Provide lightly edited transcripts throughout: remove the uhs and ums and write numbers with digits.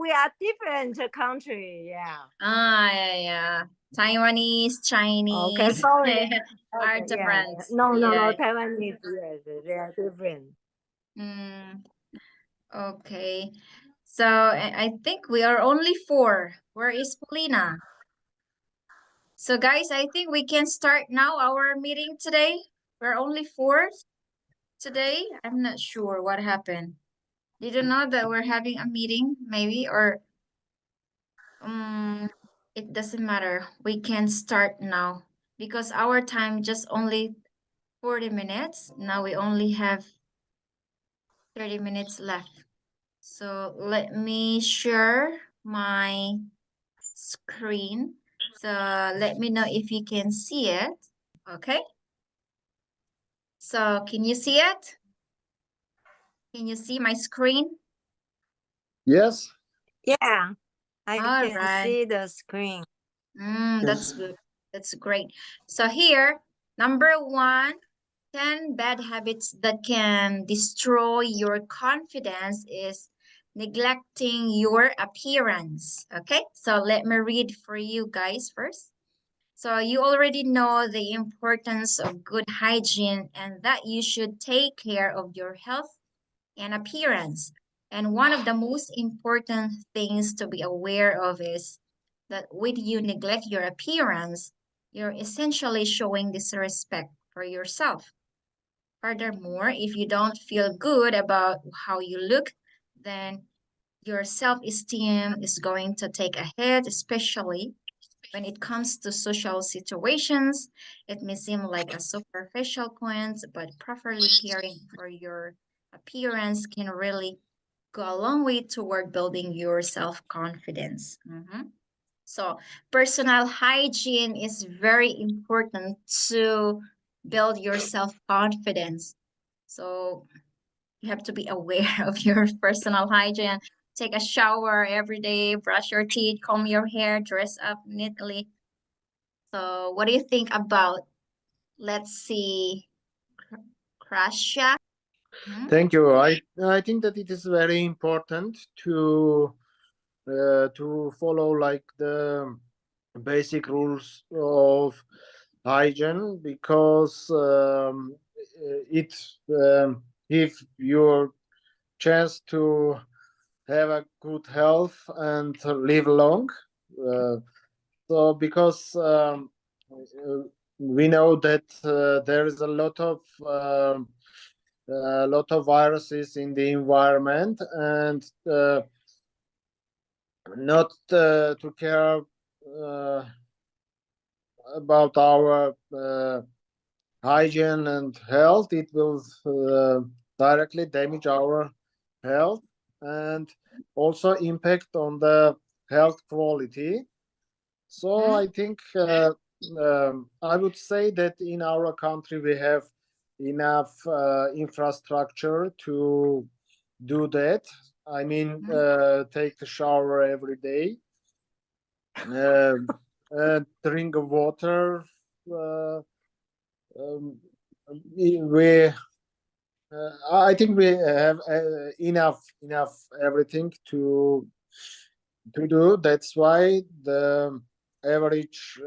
we are different country. Yeah. Yeah. Taiwanese, Chinese. Okay, sorry. Are Okay, different. yeah. No, Yeah. Taiwanese, yes, they are different. Okay. So I think we are only 4. Where is Paulina? So guys, I think we can start now our meeting today. We're only 4 today. I'm not sure what happened. Did you know that we're having a meeting maybe, or it doesn't matter. We can start now because our time just only 40 minutes. Now we only have 30 minutes left. So let me share my screen. So let me know if you can see it. Okay. So can you see it? Can you see my screen? Yes. Yeah, I All can right. see the screen. That's good. That's great. So here, number 1, 10 bad habits that can destroy your confidence is neglecting your appearance. Okay, so let me read for you guys first. So you already know the importance of good hygiene and that you should take care of your health and appearance. And one of the most important things to be aware of is that when you neglect your appearance, you're essentially showing disrespect for yourself. Furthermore, if you don't feel good about how you look, then your self-esteem is going to take a hit, especially when it comes to social situations. It may seem like a superficial point, but properly caring for your appearance can really go a long way toward building your self-confidence. So personal hygiene is very important to build your self-confidence. So you have to be aware of your personal hygiene. Take a shower every day, brush your teeth, comb your hair, dress up neatly. So what do you think about, let's see, Krasha? Thank you. I think that it is very important to follow like the basic rules of hygiene because it give your chance to have a good health and live long. So because we know that there is a lot of viruses in the environment, and not to care about our hygiene and health, it will directly damage our health and also impact on the health quality. So I think I would say that in our country we have enough infrastructure to do that. I mean, take a shower every day, drink water. We I think we have enough everything to do. That's why the average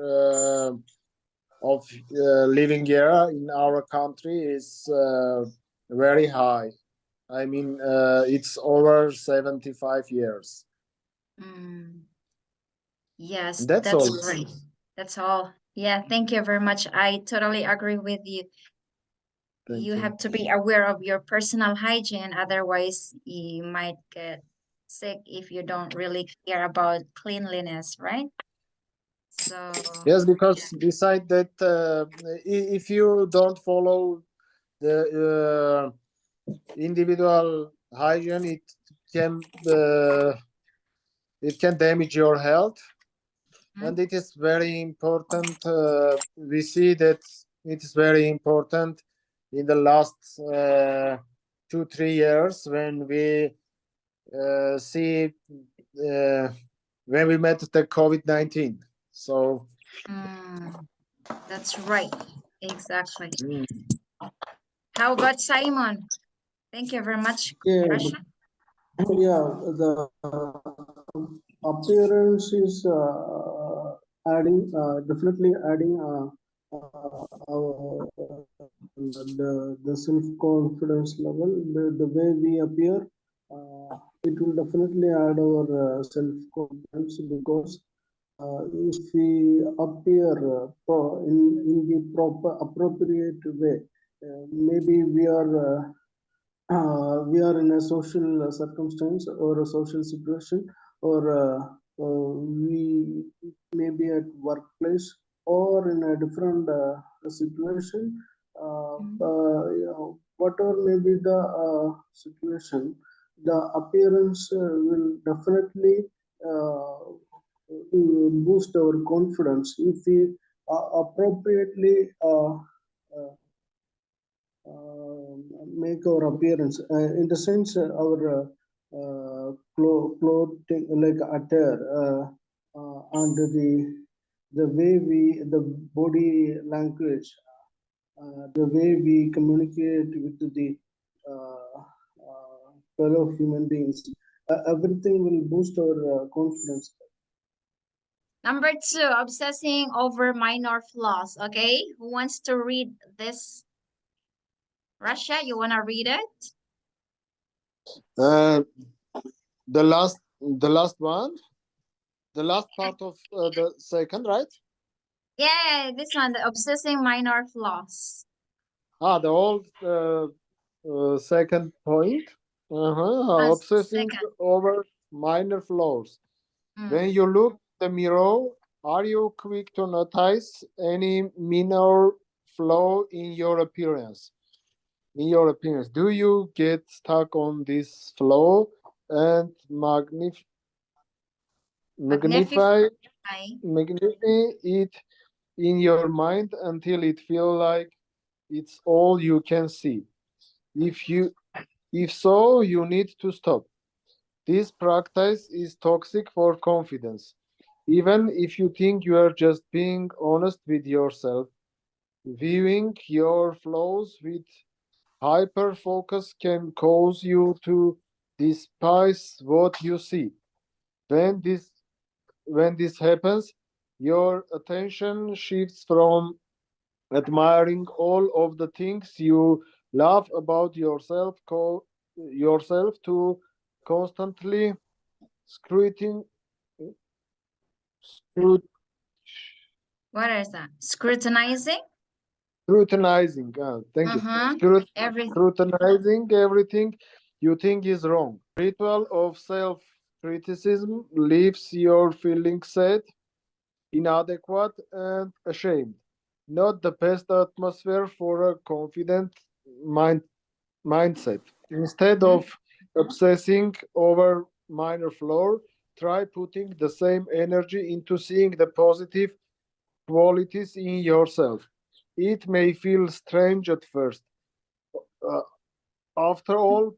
of living year in our country is very high. I mean, it's over 75 years. Yes, That's that's all. right. That's all. Yeah, thank you very much. I totally agree with you. Thank You you. have to be aware of your personal hygiene, otherwise you might get sick if you don't really care about cleanliness, right? So Yes, because beside that, if you don't follow the individual hygiene, it can damage your health, and it is very important. We see that it is very important in the last 2-3 years when we see when we met the COVID-19. So that's right. Exactly. How about Simon? Thank you very much. Yeah, Russia? yeah. The appearance is adding definitely adding the self confidence level. The way we appear, it will definitely add our self confidence because if we appear in the proper appropriate way, maybe we are in a social circumstance or a social situation, or we may be at workplace or in a different situation. Whatever may be the situation, the appearance will definitely boost our confidence if we appropriately make our appearance in the sense our clothing like attire and the way we the body language, the way we communicate with the uh, fellow human beings, everything will boost our confidence. Number two, obsessing over minor flaws. Okay, who wants to read this? Russia, you wanna read it? Uh, the last one, the last part of the second, right? Yeah, this one, the obsessing minor flaws. The old second point. Obsessing Second. over minor flaws. Mm. When you look in the mirror, are you quick to notice any minor flaw in your appearance? Do you get stuck on this flaw and Magnificent. magnify magnify it in your mind until it feels like it's all you can see? If you if so, you need to stop. This practice is toxic for confidence. Even if you think you are just being honest with yourself, viewing your flaws with hyper focus can cause you to despise what you see. When this when this happens, your attention shifts from admiring all of the things you love about yourself to constantly scrutin, scrut, What is that? Scrutinizing? scrutinizing. Thank you. Mm-hmm. Everything. Scrutinizing everything you think is wrong. Ritual of self criticism leaves your feeling sad, inadequate, and ashamed. Not the best atmosphere for a confident mind mindset. Instead Mm-hmm. of obsessing over minor flaw, try putting the same energy into seeing the positive qualities in yourself. It may feel strange at first. Uh, After all,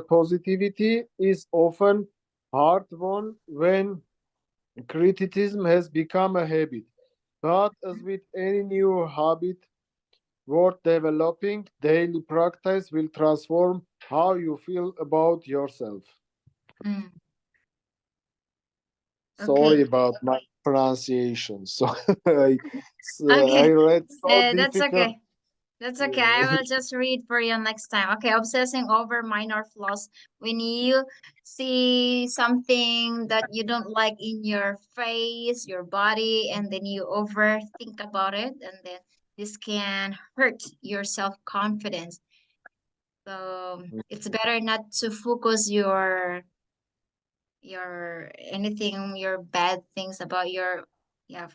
positivity is often hard won when criticism has become a habit. But as with any new habit worth developing, daily practice will transform how you feel about yourself. Mm. Sorry Okay. about my pronunciation. So I Okay. read so That's difficult. okay. That's okay. I will just read for you next time. Okay, obsessing over minor flaws. When you see something that you don't like in your face, your body, and then you overthink about it, and then this can hurt your self-confidence. So it's better not to focus your anything, your bad things about yeah,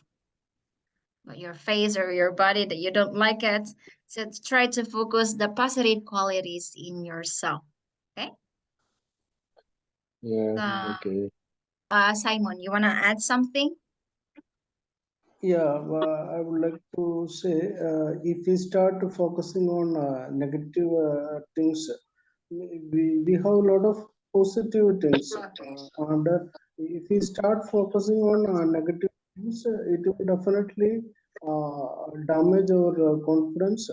your face or your body that you don't like it. So try to focus the positive qualities in yourself. Okay. Yeah, So, okay. Simon, you wanna add something? Yeah, I would like to say if we start focusing on negative things, we have a lot of positive things, and if we start focusing on negative things, it will definitely damage our confidence.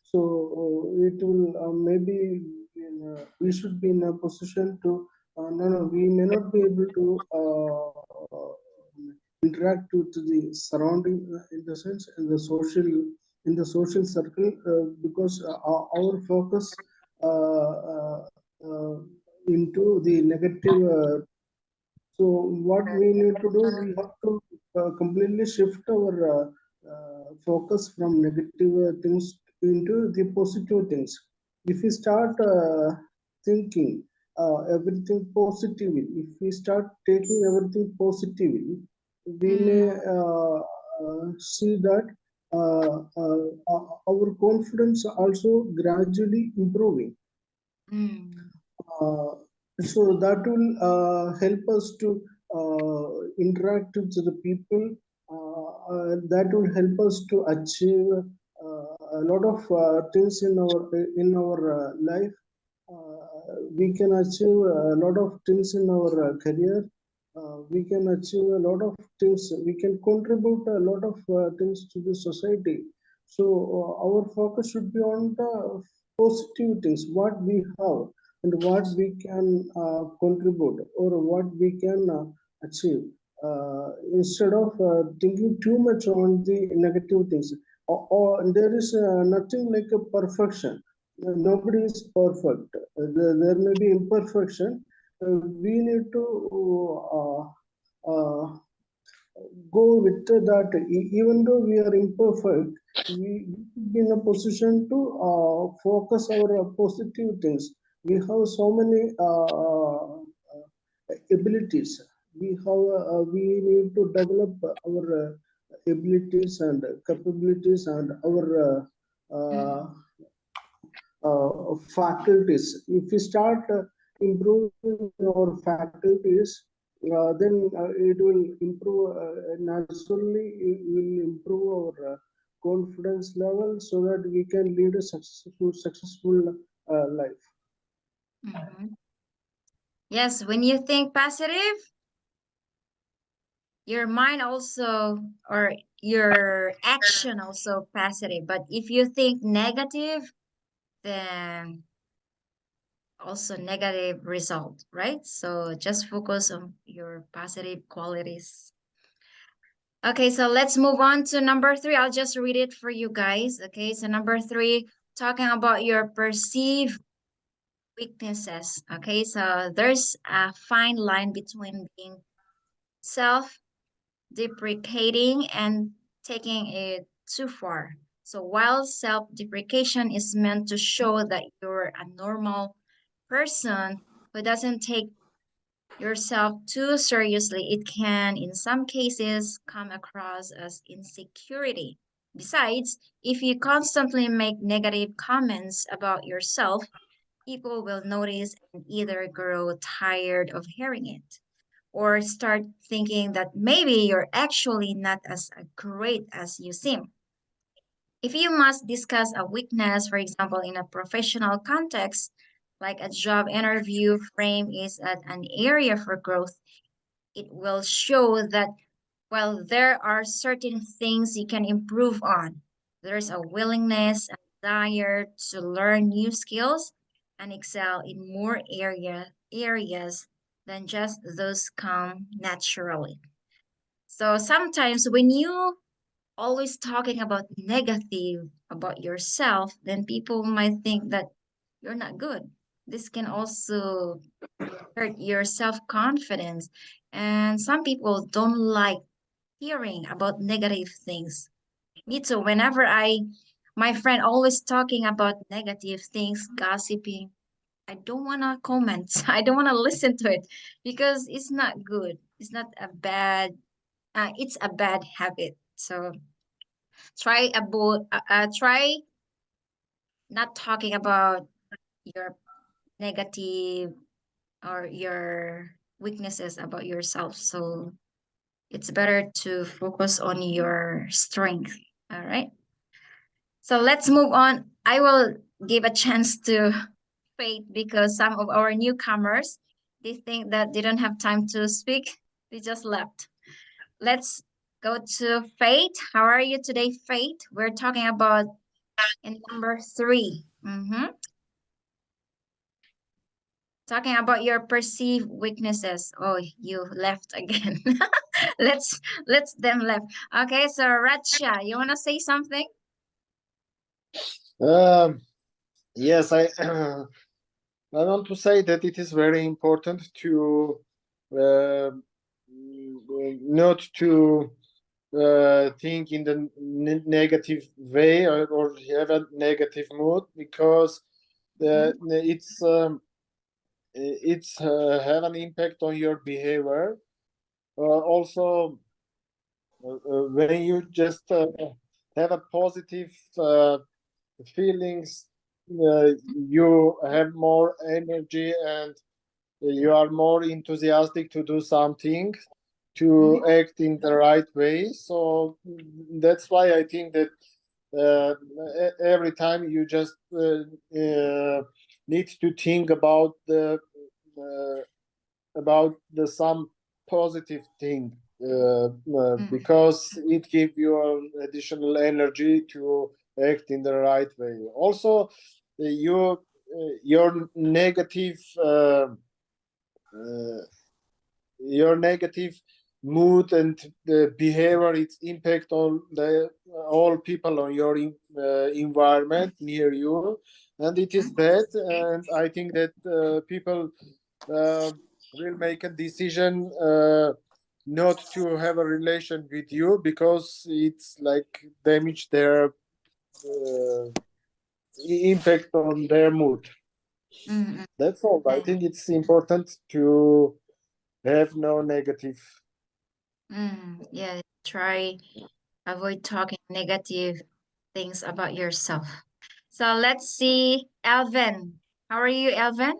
So it will maybe we should be in a position to no, we may not be able to interact with the surrounding, in the sense in the social circle, because our focus uh, uh, uh, into the negative. So what we need to do, we have to completely shift our focus from negative things into the positive things. If we start thinking everything positively, if we start taking everything positively, we may see that our confidence also gradually improving. Mm. Uh, so that will help us to interact with the people. That will help us to achieve a lot of things in our life. We can achieve a lot of things in our career. We can achieve a lot of things. We can contribute a lot of things to the society. So our focus should be on the positive things, what we have and what we can contribute, or what we can achieve, instead of thinking too much on the negative things. Or there is nothing like a perfection. Nobody is perfect. There may be imperfection. We need to uh, uh, go with that. Even though we are imperfect, we should be in a position to focus our positive things. We have so many abilities. We need to develop our abilities and capabilities and our uh, Mm. faculties. If we start improving our faculties, then it will improve naturally. It will improve our confidence level, so that we can lead a successful life. Mhm. Yes, when you think positive, your mind also, or your action also positive. But if you think negative, then also negative result, right? So just focus on your positive qualities. Okay, so let's move on to number 3. I'll just read it for you guys. Okay, so number 3, talking about your perceived weaknesses. Okay, so there's a fine line between being self-deprecating and taking it too far. So while self-deprecation is meant to show that you're a normal person who doesn't take yourself too seriously, it can, in some cases, come across as insecurity. Besides, if you constantly make negative comments about yourself, people will notice and either grow tired of hearing it or start thinking that maybe you're actually not as great as you seem. If you must discuss a weakness, for example, in a professional context, like a job interview frame is at an area for growth, it will show that while there are certain things you can improve on, there's a willingness and desire to learn new skills and excel in more areas than just those come naturally. So sometimes when you always talking about negative about yourself, then people might think that you're not good. This can also hurt your self-confidence. And some people don't like hearing about negative things. Me too. My friend always talking about negative things, gossiping, I don't want to comment. I don't want to listen to it because it's not good. It's not a bad, it's a bad habit. So try not talking about your negative or your weaknesses about yourself. So it's better to focus on your strength. All right. So let's move on. I will give a chance to Faith because some of our newcomers, they think that they don't have time to speak. They just left. Let's go to Faith. How are you today, Faith? We're talking about in number 3. Talking about your perceived weaknesses. Oh, you left again. let's them left. Okay, so Racha, you wanna say something? Yes, I I want to say that it is very important to not to think in the negative way, or have a negative mood, because it's have an impact on your behavior. Also, when you just have a positive feelings, you have more energy, and you are more enthusiastic to do something, to act in the right way. So that's why I think that every time you just need to think about the some positive thing, because it gives you additional energy to act in the right way. Also, your negative uh, your negative mood and the behavior, its impact on the all people on your environment near you, and it is bad. And I think that people will make a decision not to have a relation with you, because it's like damage their impact on their mood. That's all. I think it's important to have no negative. Yeah, try avoid talking negative things about yourself. So let's see, Alvin. How are you, Alvin?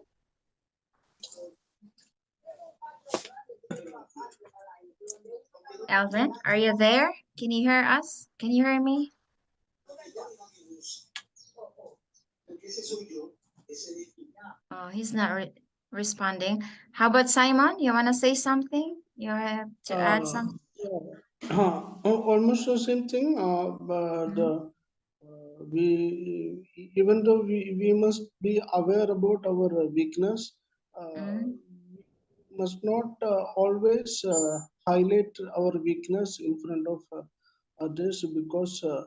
Alvin, are you there? Can you hear us? Can you hear me? Oh, he's not responding. How about Simon? You want to say something? You have to add something? Almost the same thing, but we, even though we must be aware about our weakness, we must not always highlight our weakness in front of others, because uh,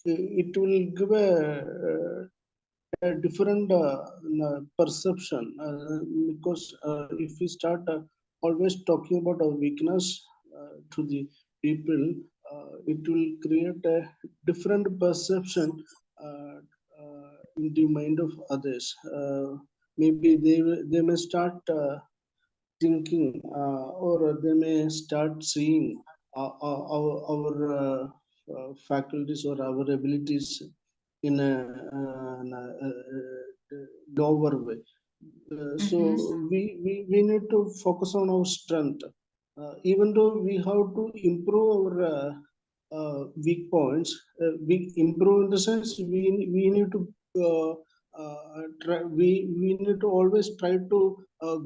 it will give a different perception, because if we start always talking about our weakness to the people, it will create a different perception uh, in the mind of others. Maybe they may start thinking, or they may start seeing our faculties or our abilities in a lower way. So we need to focus on our strength, even though we have to improve our weak points. We improve in the sense we need to we need to always try to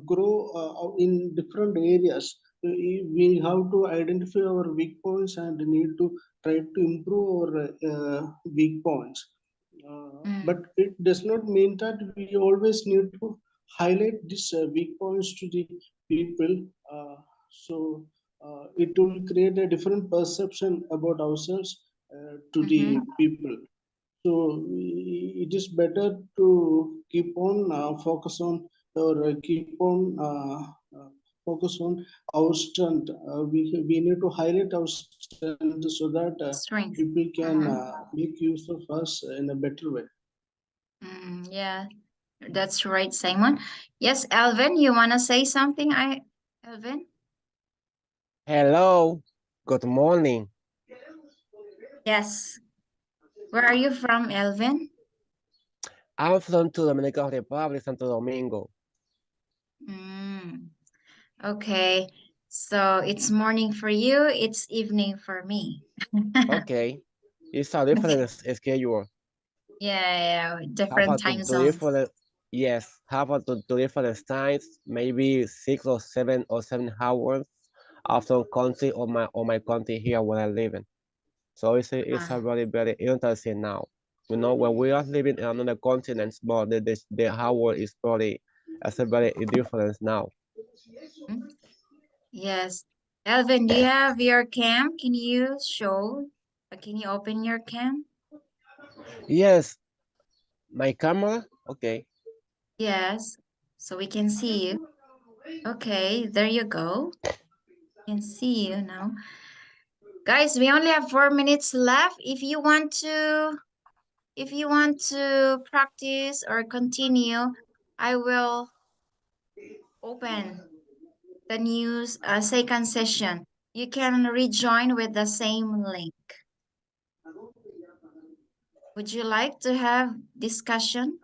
grow in different areas. We have to identify our weak points and need to try to improve our weak points. But it does not mean that we always need to highlight these weak points to the people. So it will create a different perception about ourselves to the people. So it is better to keep on focus on, or keep on focus on our strength. We need to highlight our strength so that Strength. people can make use of us in a better way. Yeah, that's right, Simon. Yes, Alvin, you want to say something? Alvin? Hello, good morning. Yes. Where are you from, Alvin? I'm from the Dominican Republic, Santo Domingo. Okay, so it's morning for you, it's evening for me. Okay, it's a different schedule. Yeah, How different about time the zones. different? Yes, how about the different times? Maybe 6 or 7 hours after country or my country here where I live in. So it's a very very interesting now. You know, when we are living in another continent, but the hour is probably as a very difference now. Yes. Elvin, do you have your cam? Can you show? Can you open your cam? Yes, my camera. Okay. Yes. So we can see you. Okay, there you go. We can see you now. Guys, we only have 4 minutes left. If you want to practice or continue, I will open the news second session. You can rejoin with the same link. Would you like to have discussion?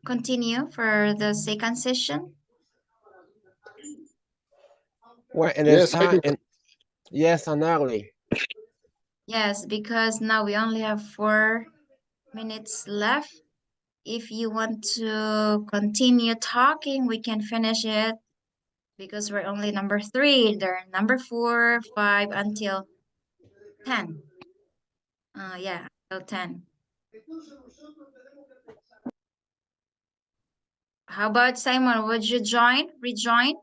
Continue for the second session? Well, and Yes, I do. yes, and early. Yes, because now we only have 4 minutes left. If you want to continue talking, we can finish it because we're only number 3. There are number 4, 5 until 10. Yeah, until 10. How about Simon? Would you rejoin?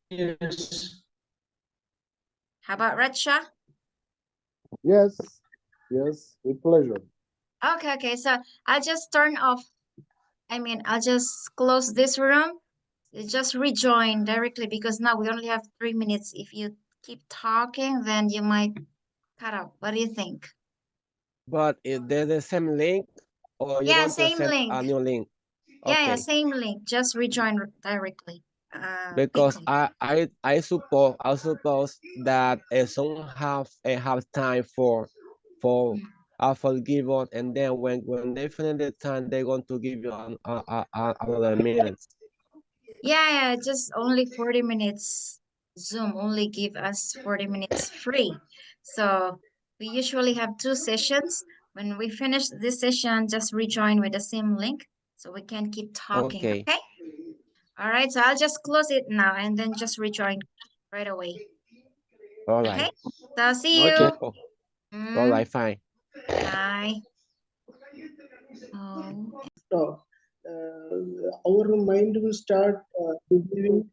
Yes. How about Racha? Yes, yes, with pleasure. Okay. So I'll just turn off. I'll just close this room. Just rejoin directly because now we only have 3 minutes. If you keep talking, then you might cut out. What do you think? But is there the same link, or you're Yeah, going to same send link. a new link? Yeah, Okay. same link. Just rejoin directly. Because Quickly. I suppose that some have time for forgive us, and then when they finish the time, they're going to give you another minute. Yeah, just only 40 minutes. Zoom only give us 40 minutes free. So we usually have 2 sessions. When we finish this session, just rejoin with the same link so we can keep talking, Okay. okay? All right, so I'll just close it now and then just rejoin right away. All Okay, right. so see Okay. you. All right. Fine. Bye. Oh. Talk. Our mind will start believing.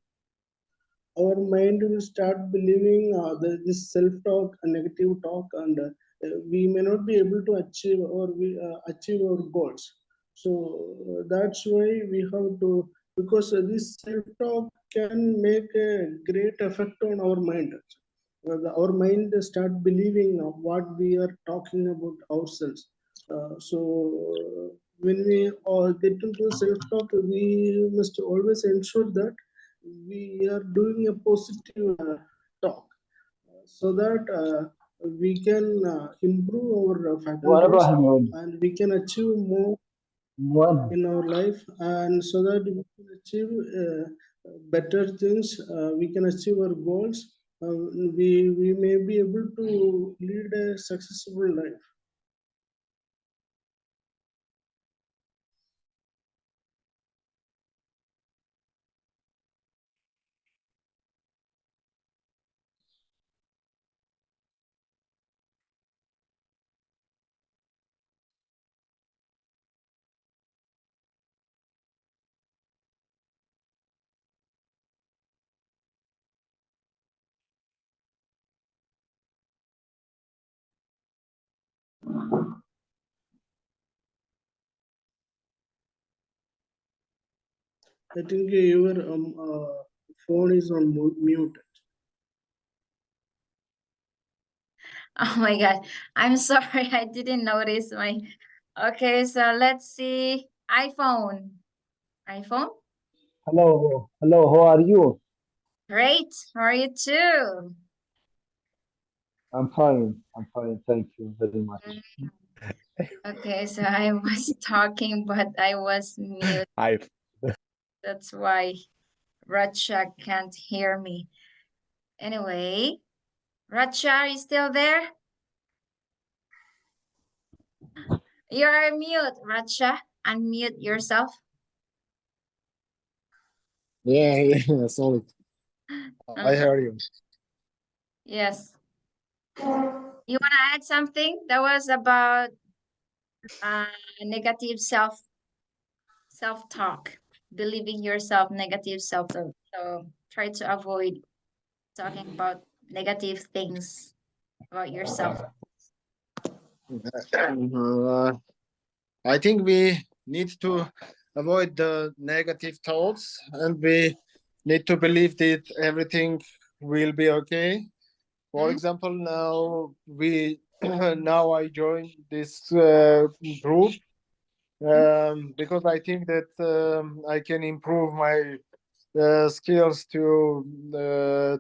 Our mind will start believing this self-talk, negative talk, and we may not be able to achieve achieve our goals. So that's why we have to, because this self-talk can make a great effect on our mind. Our mind start believing what we are talking about ourselves. So when we get into self-talk, we must always ensure that we are doing a positive talk so that we can improve our faculties and we can achieve more in our life, and so that we can achieve better things, we can achieve our goals, we may be able to lead a successful life. I think your phone is on mute. Oh my God. I'm sorry. I didn't notice my. Okay, so let's see. iPhone. Hello, how are you? Great. How are you too? I'm fine, thank you very much. Okay, so I was talking, but I was mute. That's why Racha can't hear me. Anyway, Racha, are you still there? You're mute, Racha. Unmute yourself. Yeah, sorry. I hear you. Yes. You want to add something? That was about negative self-talk, believing yourself, negative self-talk. So try to avoid talking about negative things about yourself. I think we need to avoid the negative thoughts, and we need to believe that everything will be okay. For example, now I joined this group because I think that I can improve my skills to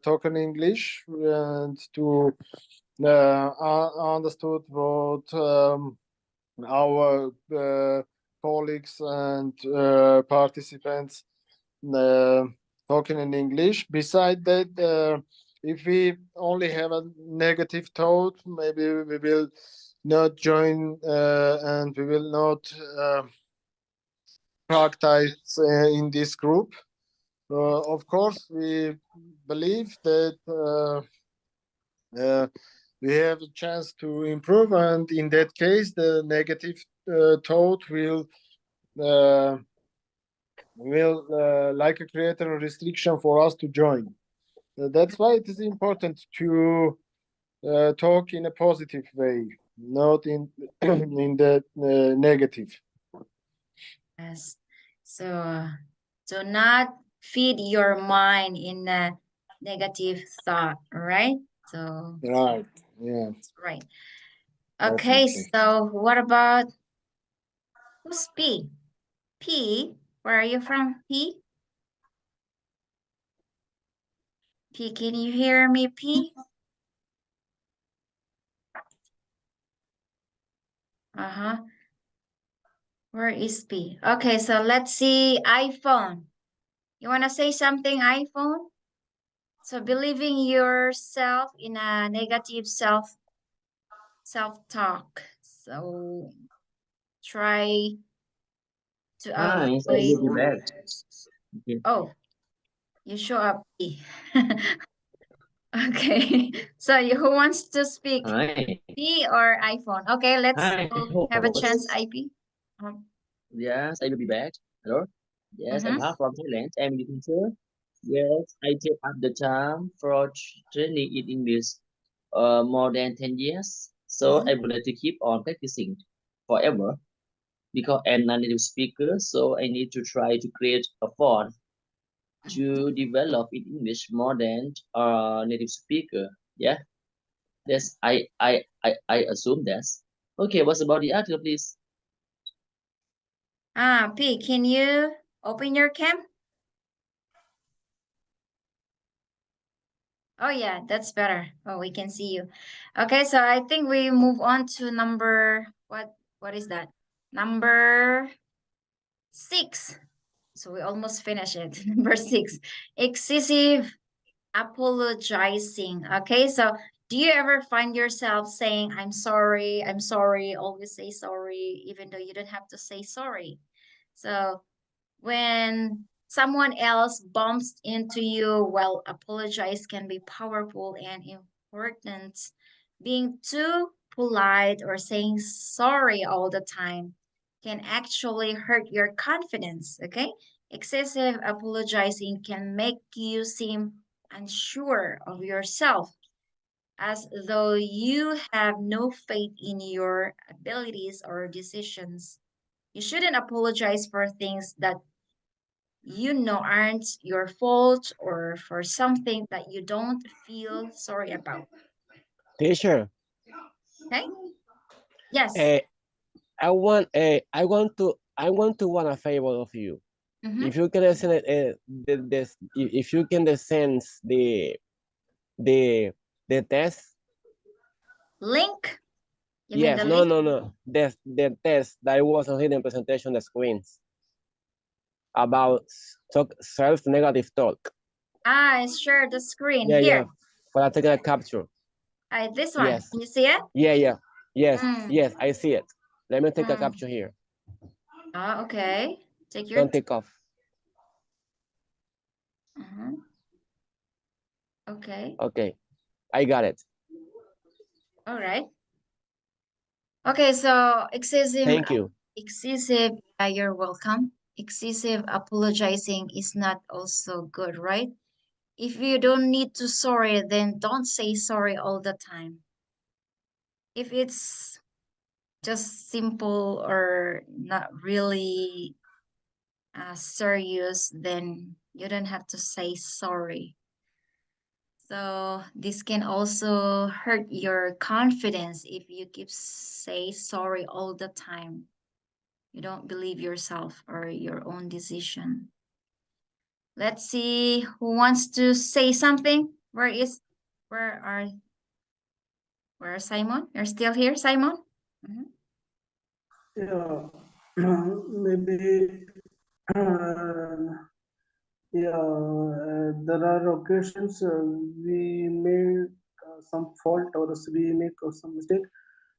talk in English and to understood what our colleagues and participants uh, talking in English. Beside that, if we only have a negative thought, maybe we will not join and we will not practice in this group. Of course, we believe that we have a chance to improve, and in that case, the negative thought uh, will like create a restriction for us to join. That's why it is important to talk in a positive way, not in in the negative. Yes. So do not feed your mind in a negative thought, right? So Right. Yeah. that's right. Okay, Definitely. so what about who's P? P, where are you from, P? P, can you hear me, P? Uh-huh. Where is P? Okay, so let's see iPhone. You want to say something, iPhone? So believing yourself in a negative self-talk. So try to Hi, so I will be avoid. back. Okay. Oh, you show up. Okay. So who wants to speak? Hi. P or iPhone? Okay, let's Hi, have a chance, host. IP. Yes, I will be back. Hello. Yes, I'm Mm-hmm. half from Thailand. I'm the teacher. Yes, I take up the time for training in English more than 10 years. So I would like to keep on practicing forever because I'm not a native speaker. So I need to try to create a font to develop in English more than native speaker. Yeah, that's I assume that's okay. What's about the article, please? P, can you open your cam? Oh yeah, that's better. Oh, we can see you. Okay, so I think we move on to number what is that? Number 6. So we almost finished it. Number 6. Excessive apologizing. Okay, so do you ever find yourself saying I'm sorry, always say sorry, even though you don't have to say sorry? So when someone else bumps into you, well, apologize can be powerful and important. Being too polite or saying sorry all the time can actually hurt your confidence, okay? Excessive apologizing can make you seem unsure of yourself, as though you have no faith in your abilities or decisions. You shouldn't apologize for things that you know aren't your fault or for something that you don't feel sorry about. Teacher, Okay? Yes. uh, I want to want a favor of you. Mm-hmm. If you can send if you can send the the test. Link? You mean Yes, the no, link? no, no. The test that was on hidden presentation on the screens about self-negative talk. Share the screen Yeah, here. yeah. For a technical capture. This one. Yes. Can you see it? Yeah, yeah. Yes, Mm. yes, I see it. Let me take a Mm. capture here. Okay. Take your Don't take off. Okay. Okay, I got it. All right. Okay, so excessive. Thank you. Excessive. You're welcome. Excessive apologizing is not also good, right? If you don't need to sorry, then don't say sorry all the time. If it's just simple or not really serious, then you don't have to say sorry. So this can also hurt your confidence if you keep say sorry all the time. You don't believe yourself or your own decision. Let's see who wants to say something. Where are Simon? You're still here, Simon? Yeah, maybe. There are occasions we make some fault or we make some mistake.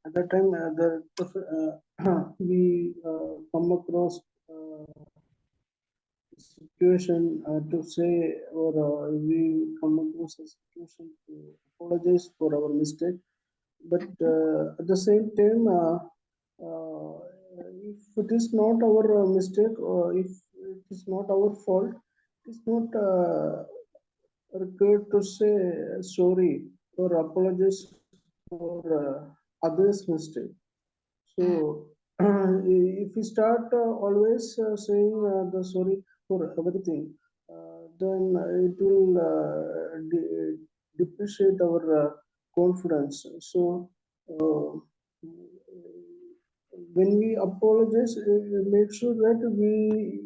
At that time, we come across situation to say, or we come across a situation to apologize for our mistake. But at the same time, if it is not our mistake or if it is not our fault, it is not required to say sorry or apologize for others' mistake. So if we start always saying the sorry for everything, then it will depreciate our confidence. So when we apologize, make sure that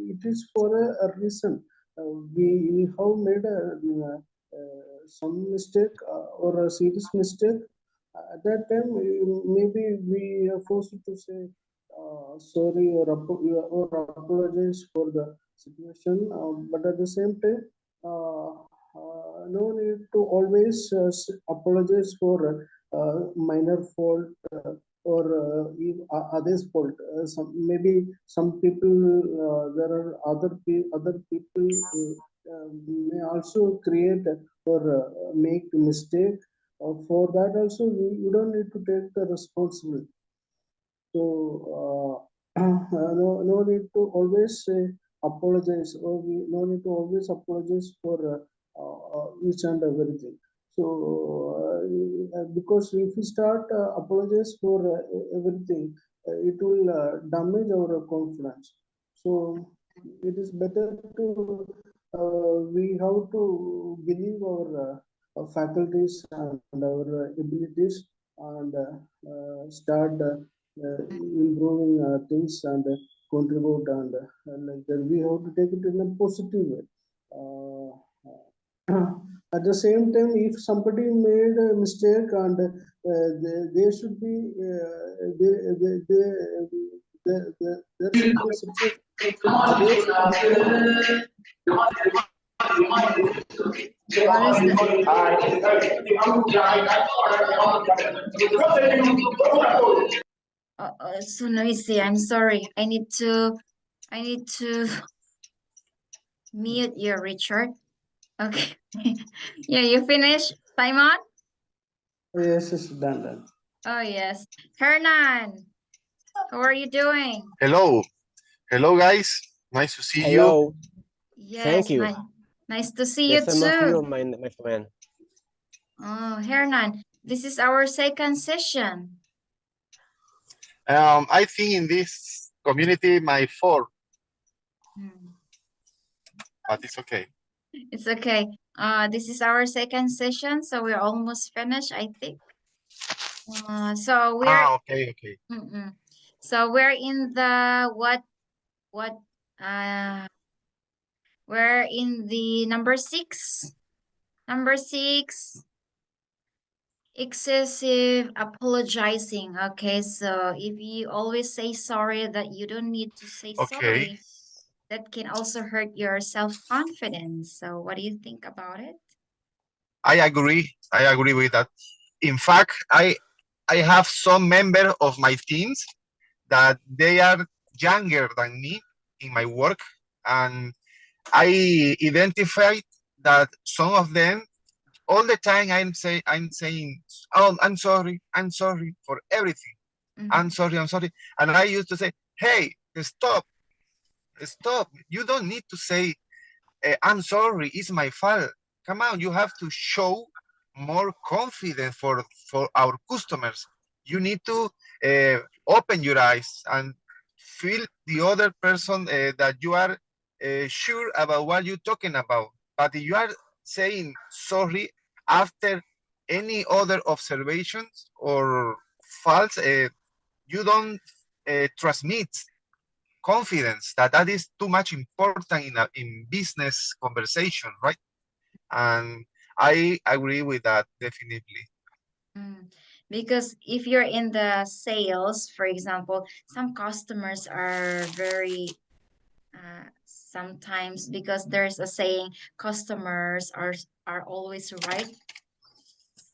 it is for a reason. We have made some mistake or a serious mistake. At that time, maybe we are forced to say sorry or apologize for the situation. But at the same time, no need to always apologize for minor fault or if others fault. Maybe some people, there are other people may also create or make mistake. For that also, we don't need to take the responsibility. So no need to always say apologize, or we no need to always apologize for each and everything. So because if we start apologize for everything, it will damage our confidence. So it is better to we have to believe our faculties and our abilities, and start improving things and contribute, and like that we have to take it in a positive way. At the same time, if somebody made a mistake, and they should be there should be a situation. What is that? So noisy. I'm sorry. I need to mute you, Richard. Okay. Yeah, you finished, Simon? Yes, it's done. Oh yes. Hernan, how are you doing? Hello. Hello, guys. Nice to see you. Hello. Yes, Thank you. nice to see The you same as too. you, my friend. Oh, Hernan, this is our second session. I think in this community, my fourth, but it's okay. It's okay. This is our second session, so we're almost finished, I think. So we're Okay. so we're in the we're in the number 6. Number 6, excessive apologizing. Okay, so if you always say sorry that you don't need to say sorry, that can also hurt your self-confidence. So what do you think about it? I agree with that. In fact, I have some members of my teams that they are younger than me in my work, and I identified that some of them all the time I'm saying, oh, I'm sorry for everything. I'm sorry. And I used to say, hey, stop. You don't need to say, I'm sorry, it's my fault. Come on, you have to show more confidence for our customers. You need to open your eyes and feel the other person that you are sure about what you're talking about. But if you are saying sorry after any other observations or faults, you don't transmit confidence. That is too much important in business conversation, right? And I agree with that definitely. Because if you're in the sales, for example, some customers are very sometimes, because there's a saying, customers are always right.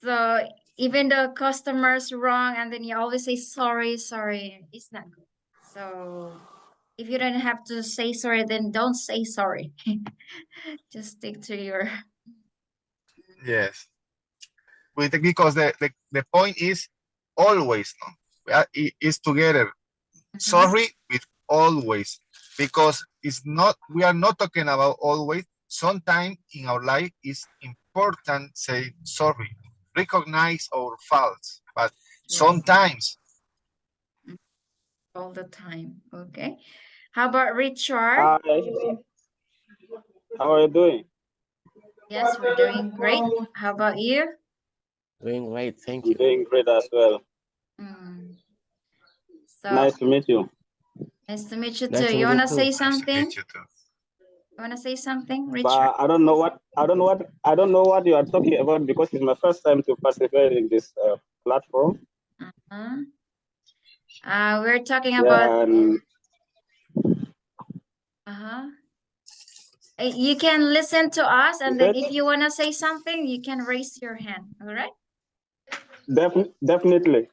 So even the customer's wrong, and then you always say sorry, it's not good. So if you don't have to say sorry, then don't say sorry. Just stick to your. Yes, because the point is always, no, is together. Sorry with always, because it's not, we are not talking about always. Sometimes in our life it's important say sorry, recognize our faults, but sometimes. All the time. Okay. How about Richard? Hi, how are you doing? Yes, we're doing great. How about you? Doing great, thank I'm you. doing great as well. So Nice to meet you. nice to meet you Nice too. to You meet you wanna too. say Nice to something? meet you too. You wanna say something, Richard? But I don't know what you are talking about, because it's my first time to participate in this platform. We're talking Yeah, about. You can listen to us, and then if you wanna say something, you can raise your hand. All right? definitely.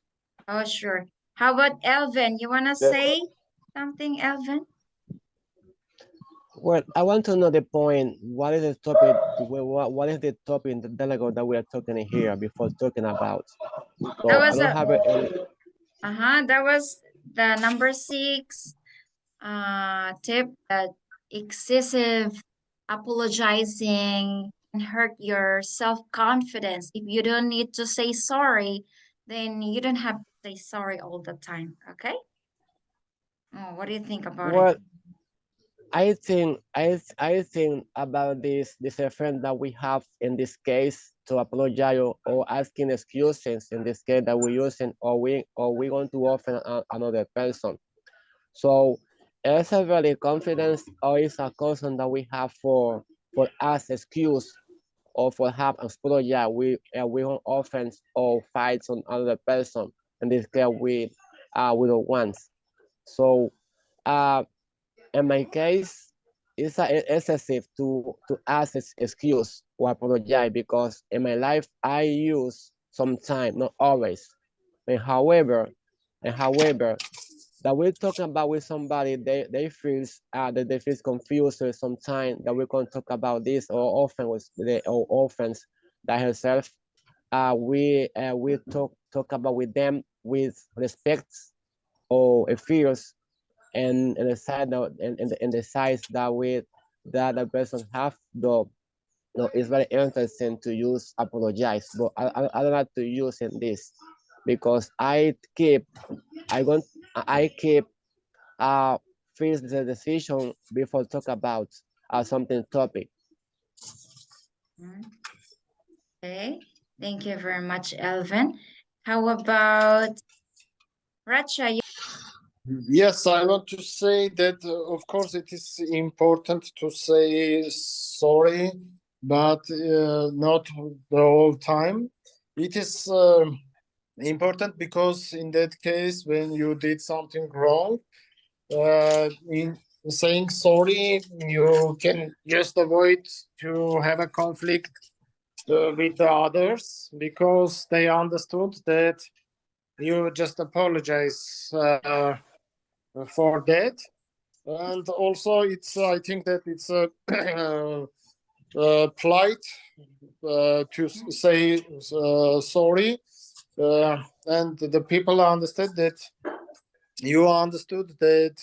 Oh, sure. How about Elvin? You wanna say something, Elvin? Well, I want to know the point. What is the topic? What is the topic in the delegate that we are talking here before talking about? So That was I don't have any. that was the number 6 tip, that excessive apologizing can hurt your self-confidence. If you don't need to say sorry, then you don't have to say sorry all the time. Okay? Oh, what do you think about Well, it? I think about this friend that we have in this case to apologize or asking excuses in this case that we're using, or we want to offend another person. So it's a very confidence, or it's a concern that we have for us excuse or for have apologize. We don't offense or fights on another person. In this case, we don't want. So in my case, it's excessive to ask excuse or apologize, because in my life I use sometimes, not always. And however, that we're talking about with somebody, they feel that they feel confused sometimes that we can talk about this, or often with the or offense that herself. We talk about with them with respect or fears, and the side that and the size that we that the person have, though. No, it's very interesting to use apologize, but I don't like to use in this, because I keep face the decision before talk about something topic. Okay. Thank you very much, Elvin. How about Racha? Yes, I want to say that, of course, it is important to say sorry, but not the whole time. It is important because in that case, when you did something wrong, in saying sorry, you can just avoid to have a conflict with the others, because they understood that you just apologize for that. And also, I think that it's polite to say sorry, and the people understood that you understood that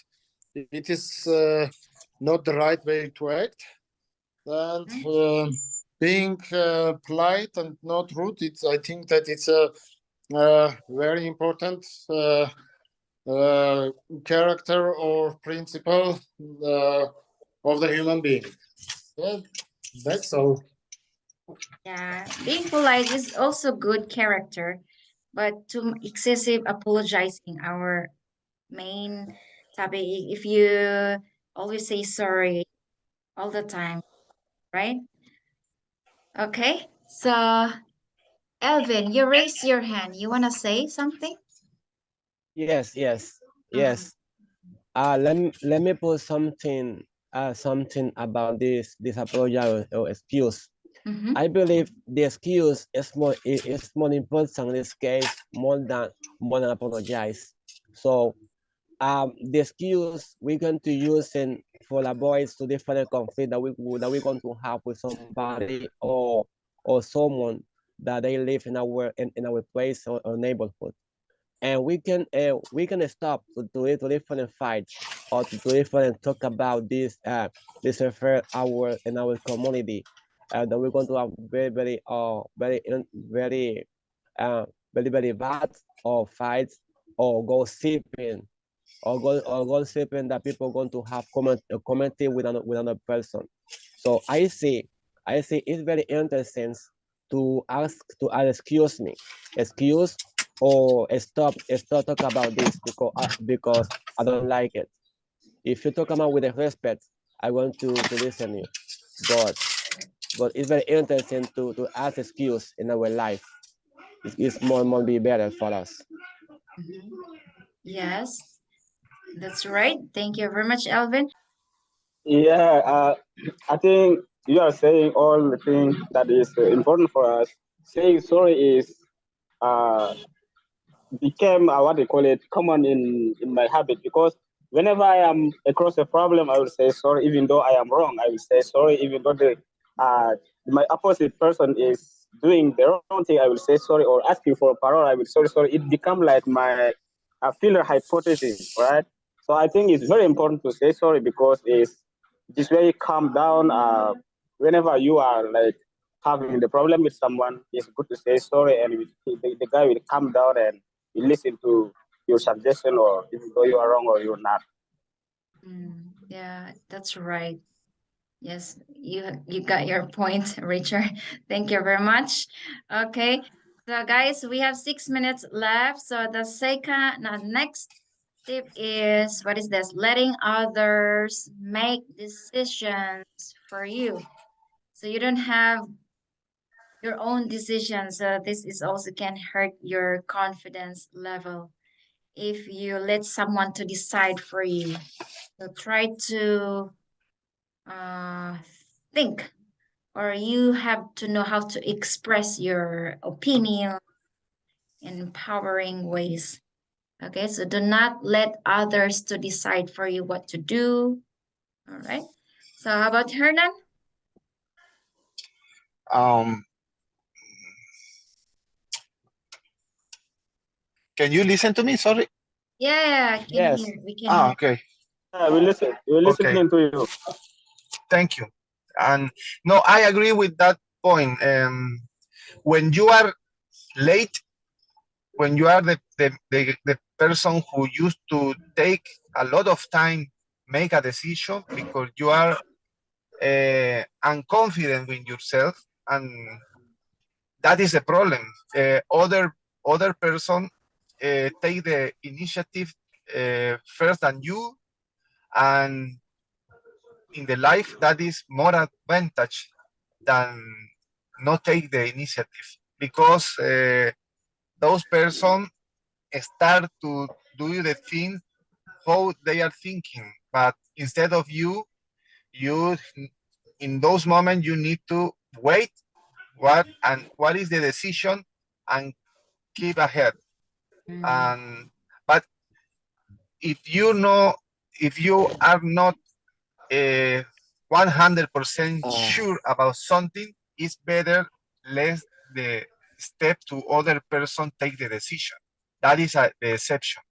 it is not the right way to act, and being polite and not rude. I think that it's a very important character or principle of the human being. Yeah, that's all. Yeah, being polite is also good character, but too excessive apologizing, our main topic. If you always say sorry all the time, right? Okay, so Elvin, you raise your hand. You wanna say something? Yes, yes, yes. Let me put something about this apology or excuse. Mm-hmm. I believe the excuse is more important in this case more than apologize. So the excuse we're going to use in for avoid to different conflict that we're going to have with somebody or someone that they live in our place or neighborhood, and we can stop to different fights or to different talk about this affair our in our community, that we're going to have uh very bad or fights or gossiping or gossiping that people are going to have commenting with another person. So I see it's very interesting to ask excuse or stop talk about this because I don't like it. If you talk about with the respect, I want to listen to you. But it's very interesting to ask excuse in our life. It's more be better for us. Mm-hmm. Yes, that's right. Thank you very much, Elvin. Yeah, I think you are saying all the things that is important for us. Saying sorry is uh, became what they call it common in my habit, because whenever I am across a problem, I will say sorry even though I am wrong. I will say sorry even though the my opposite person is doing the wrong thing. I will say sorry, or asking for a parole. I will sorry. It become like my filler hypothesis, right? So I think it's very important to say sorry, because it's this way calm down. Whenever you are like having the problem with someone, it's good to say sorry, and the guy will calm down and you listen to your suggestion, or even though you are wrong or you're not. Yeah, that's right. Yes, you got your point, Richard. Thank you very much. Okay, so guys, we have 6 minutes left. So the next tip is, what is this? Letting others make decisions for you, so you don't have your own decisions. So this is also can hurt your confidence level if you let someone to decide for you. So try to uh, think, or you have to know how to express your opinion in empowering ways. Okay, so do not let others to decide for you what to do. All right. So how about Hernan? Um, can you listen to me? Sorry. Yeah, I can Yes. hear. We can hear. Okay. Yeah, we listen. We're Okay. listening to you. Thank you. And no, I agree with that point. When you are late, when you are the person who used to take a lot of time make a decision because you are unconfident with yourself, and that is the problem. Other person take the initiative first than you, and in the life that is more advantage than not take the initiative, because those person start to do the thing how they are thinking, but instead of you in those moments you need to wait what is the decision and keep ahead. And but if you know, if you are not uh, 100% sure about something, is better let the step to other person take the decision. That is the exception.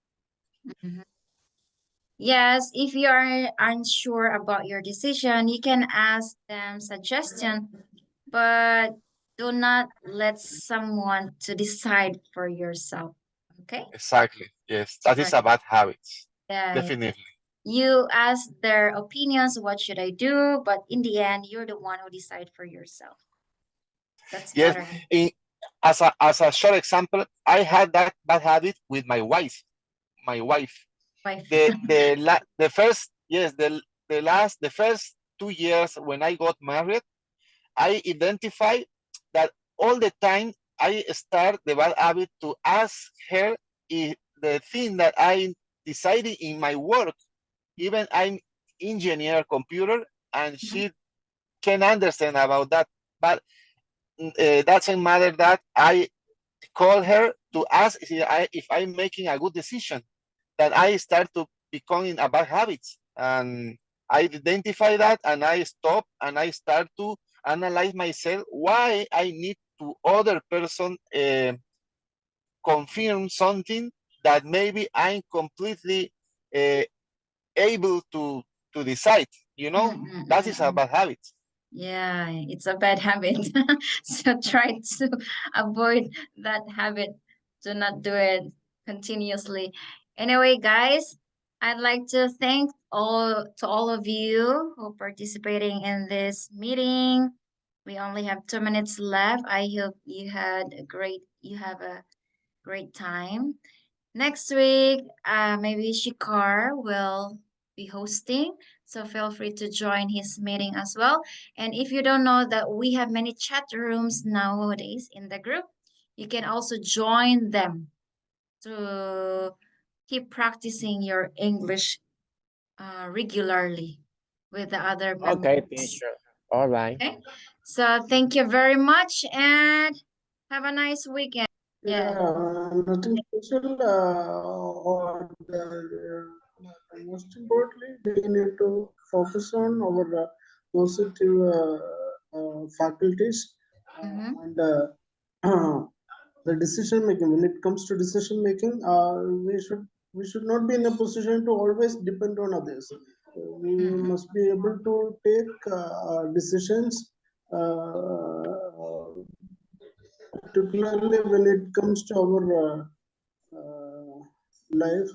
Yes, if you are unsure about your decision, you can ask them suggestion, but do not let someone to decide for yourself. Okay? Exactly. Yes, that is Right. a bad habit. Yeah, Definitely. you ask their opinions, what should I do? But in the end, you're the one who decide for yourself. That's Yes. better. As a short example, I had that bad habit with my wife. My wife. Wife. The first, yes, the first 2 years when I got married, I identified that all the time I start the bad habit to ask her if the thing that I decided in my work, even I'm engineer computer, and she can understand about that, but doesn't matter that I call her to ask if I'm making a good decision, that I start to becoming a bad habits. And I identify that and I stop and I start to analyze myself why I need to other person confirm something that maybe I'm completely uh, able to decide. That is a bad habit. Yeah, it's a bad habit. So try to avoid that habit. Do not do it continuously. Anyway, guys, I'd like to thank all of you who participating in this meeting. We only have 2 minutes left. I hope you have a great time. Next week, maybe Shikar will be hosting, so feel free to join his meeting as well. And if you don't know that we have many chat rooms nowadays in the group, you can also join them to keep practicing your English regularly with the other Okay, members. teacher. All right. Okay, so thank you very much and have a nice weekend. Yeah. Nothing special, or most importantly, we need to focus on our positive faculties and the decision making. When it comes to decision making, we should not be in a position to always depend on others. We must be able to take decisions. Particularly when it comes to our life,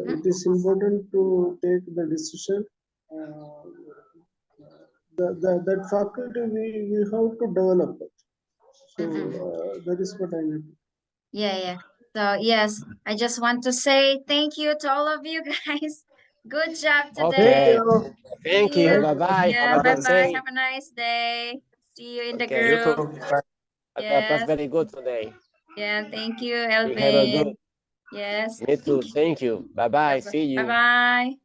it is important to take the decision. Uh, that faculty we have to develop it. So that is what I need. Yeah. So yes, I just want to say thank you to all of you guys. Good job Thank today. Okay. you. Thank See you. you. Bye bye. Have Yeah, a bye good bye. day. Have a nice day. See you in the Okay. You group. too. That was Yes. very good today. Yeah, thank you, We have a good. Elvin. Yes. Me too. Thank you. Bye bye. See Bye you. bye.